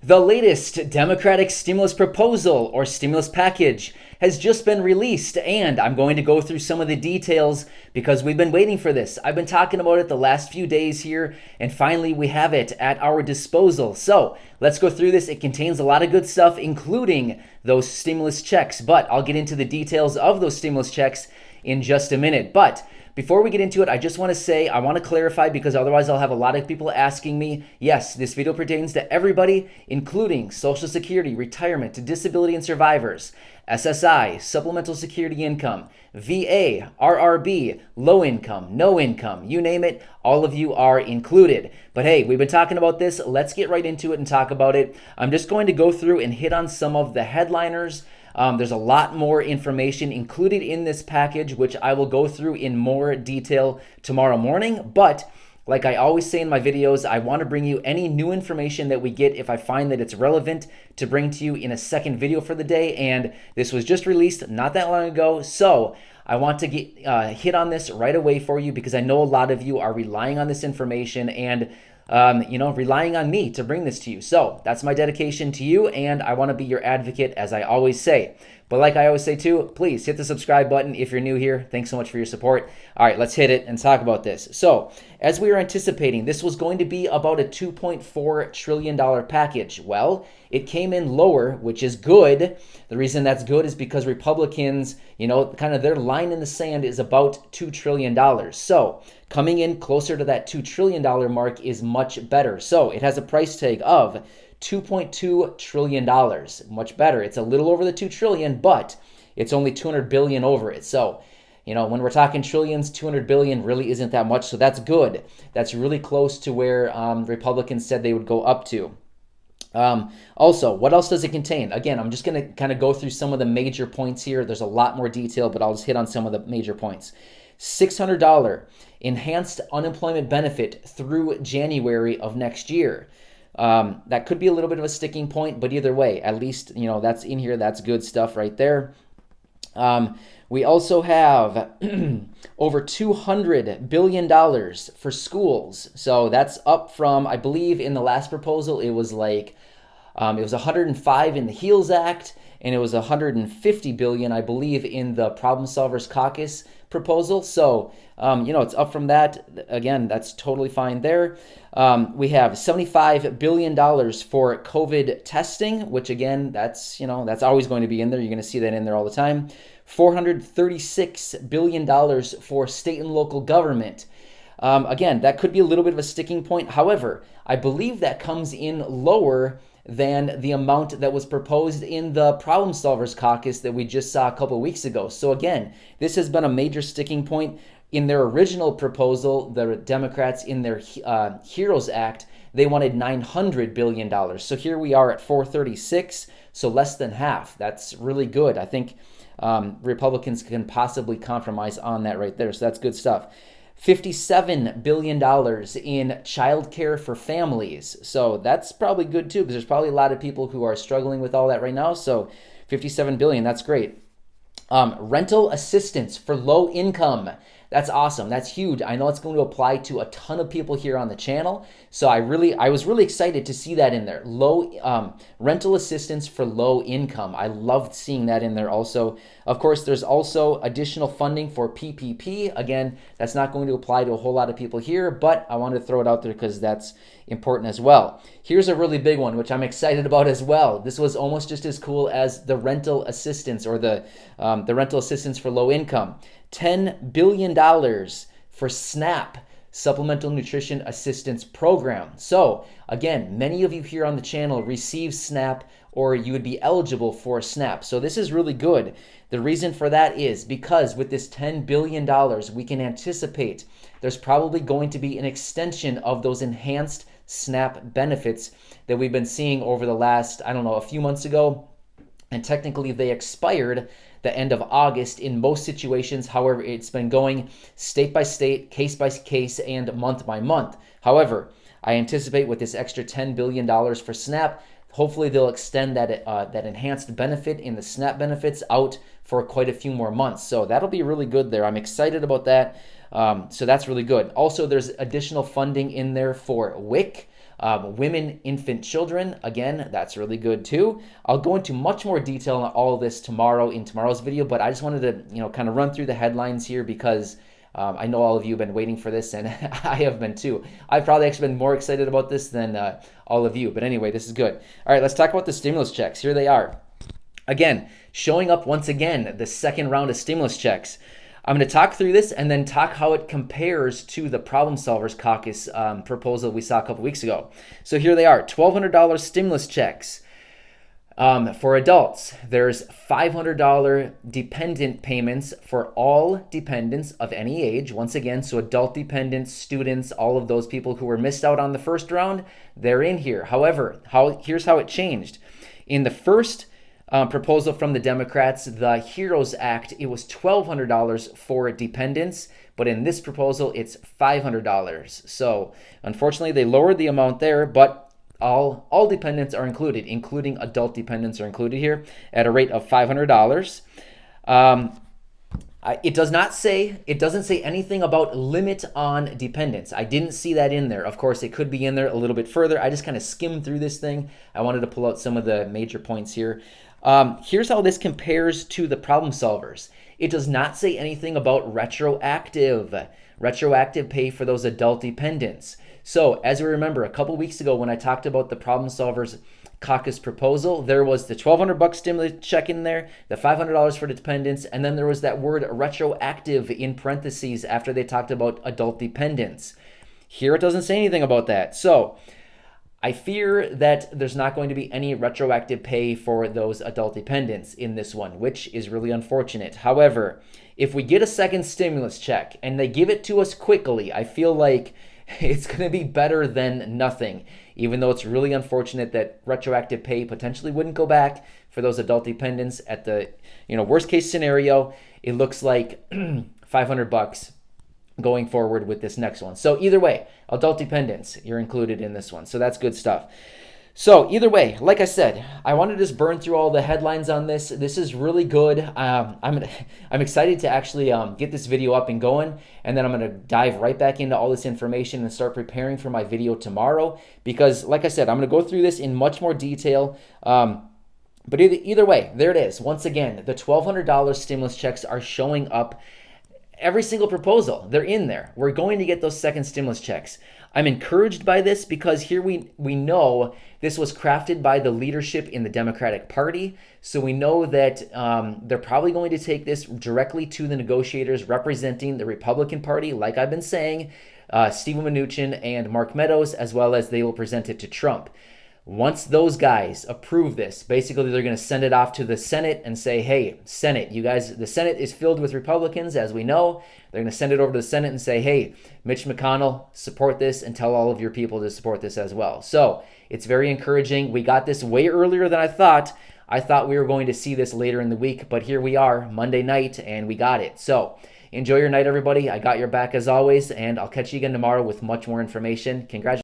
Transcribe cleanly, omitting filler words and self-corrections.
The latest Democratic stimulus proposal or stimulus package has just been released, and I'm going to go through some of the details because we've been waiting for this. I've been talking about it the last few days here, and finally we have it at our disposal. So let's go through this. It contains a lot of good stuff, including those stimulus checks, but I'll get into the details of those stimulus checks in just a minute. But before we get into it, I just want to say, I want to clarify because otherwise I'll have a lot of people asking me. Yes, this video pertains to everybody, including Social Security, retirement, disability and survivors, SSI, supplemental security income, VA, RRB, low income, no income, you name it, all of you are included. But hey, we've been talking about this. Let's get right into it and talk about it. I'm just going to go through and hit on some of the headliners. There's a lot more information included in this package, which I will go through in more detail tomorrow morning. But like I always say in my videos, I want to bring you any new information that we get if I find that it's relevant to bring to you in a second video for the day. And this was just released not that long ago. So I want to get hit on this right away for you because I know a lot of you are relying on this information and relying on me to bring this to you. So that's my dedication to you, and I want to be your advocate, as I always say. But like I always say too, please hit the subscribe button if you're new here. Thanks so much for your support. All right, let's hit it and talk about this. So as we were anticipating, this was going to be about a $2.4 trillion package. Well, it came in lower, which is good. The reason that's good is because Republicans, kind of their line in the sand is about $2 trillion. So coming in closer to that $2 trillion mark is much better. So it has a price tag of $2.2 trillion. Much better. It's a little over the $2 trillion, but it's only $200 billion over it. So, when we're talking trillions, $200 billion really isn't that much. So that's good. That's really close to where Republicans said they would go up to. Also, what else does it contain? Again, I'm just going to kind of go through some of the major points here. There's a lot more detail, but I'll just hit on some of the major points. $600 enhanced unemployment benefit through January of next year. That could be a little bit of a sticking point, but either way, at least, that's in here. That's good stuff right there. We also have over $200 billion for schools. So that's up from, I believe in the last proposal, it was like, it was 105 in the HEALS Act, and it was 150 billion, I believe, in the Problem Solvers Caucus proposal. So, it's up from that. Again, that's totally fine there. We have $75 billion for COVID testing, which again, that's always going to be in there. You're going to see that in there all the time. $436 billion for state and local government. Again, that could be a little bit of a sticking point. However, I believe that comes in lower than the amount that was proposed in the Problem Solvers Caucus that we just saw a couple of weeks ago. So again, this has been a major sticking point. In their original proposal, the Democrats in their HEROES Act, they wanted $900 billion. So here we are at 436, so less than half. That's really good. I think Republicans can possibly compromise on that right there. So that's good stuff. $57 billion in child care for families. So that's probably good too, because there's probably a lot of people who are struggling with all that right now. So $57 billion, that's great. Rental assistance for low income. That's awesome. That's huge. I know it's going to apply to a ton of people here on the channel. So I was really excited to see that in there. Rental assistance for low income. I loved seeing that in there also. Of course, there's also additional funding for PPP. Again, that's not going to apply to a whole lot of people here, but I wanted to throw it out there because that's important as well. Here's a really big one, which I'm excited about as well. This was almost just as cool as the rental assistance or the rental assistance for low income. $10 billion for SNAP, Supplemental Nutrition Assistance Program. So again, many of you here on the channel receive SNAP or you would be eligible for SNAP. So this is really good. The reason for that is because with this $10 billion, we can anticipate there's probably going to be an extension of those enhanced SNAP benefits that we've been seeing over the last, a few months ago. And technically they expired the end of August in most situations. However, it's been going state by state, case by case, and month by month. However, I anticipate with this extra $10 billion for SNAP, hopefully they'll extend that enhanced benefit in the SNAP benefits out for quite a few more months. So that'll be really good there. I'm excited about that. So that's really good. Also, there's additional funding in there for WIC. Women, infant, children, again, that's really good too. I'll go into much more detail on all of this tomorrow in tomorrow's video, but I just wanted to, kind of run through the headlines here because I know all of you have been waiting for this, and I have been too. I've probably actually been more excited about this than all of you. But anyway, this is good. All right, let's talk about the stimulus checks. Here they are. Again, showing up once again, the second round of stimulus checks. I'm going to talk through this and then talk how it compares to the Problem Solvers Caucus proposal we saw a couple weeks ago. So here they are, $1,200 stimulus checks. For adults, there's $500 dependent payments for all dependents of any age. Once again, so adult dependents, students, all of those people who were missed out on the first round, they're in here. However, here's how it changed. In the first proposal from the Democrats, the HEROES Act, it was $1,200 for dependents, but in this proposal, it's $500. So unfortunately, they lowered the amount there, but all dependents are included, including adult dependents are included here at a rate of $500. It doesn't say anything about limit on dependents. I didn't see that in there. Of course, it could be in there a little bit further. I just kind of skimmed through this thing. I wanted to pull out some of the major points here. Here's how this compares to the Problem Solvers. It does not say anything about retroactive pay for those adult dependents. So as we remember, a couple weeks ago when I talked about the Problem Solvers Caucus proposal, there was the $1,200 stimulus check in there, the $500 for the dependents, and then there was that word retroactive in parentheses after they talked about adult dependents. Here it doesn't say anything about that. So I fear that there's not going to be any retroactive pay for those adult dependents in this one, which is really unfortunate. However, if we get a second stimulus check and they give it to us quickly, I feel like it's going to be better than nothing, even though it's really unfortunate that retroactive pay potentially wouldn't go back for those adult dependents. At the worst case scenario, it looks like $500 going forward with this next one. So either way, adult dependents, you're included in this one. So that's good stuff. So either way, like I said, I wanted to just burn through all the headlines on this. This is really good. I'm excited to actually get this video up and going, and then I'm going to dive right back into all this information and start preparing for my video tomorrow. Because like I said, I'm going to go through this in much more detail. But either way, there it is. Once again, the $1,200 stimulus checks are showing up. Every single proposal, they're in there. We're going to get those second stimulus checks. I'm encouraged by this because here we know this was crafted by the leadership in the Democratic Party. So we know that they're probably going to take this directly to the negotiators representing the Republican Party, like I've been saying, Stephen Mnuchin and Mark Meadows, as well as they will present it to Trump. Once those guys approve this, basically they're going to send it off to the Senate and say, hey, Senate, you guys, the Senate is filled with Republicans, as we know. They're going to send it over to the Senate and say, hey, Mitch McConnell, support this and tell all of your people to support this as well. So it's very encouraging. We got this way earlier than I thought. I thought we were going to see this later in the week, but here we are, Monday night, and we got it. So enjoy your night, everybody. I got your back as always, and I'll catch you again tomorrow with much more information. Congratulations.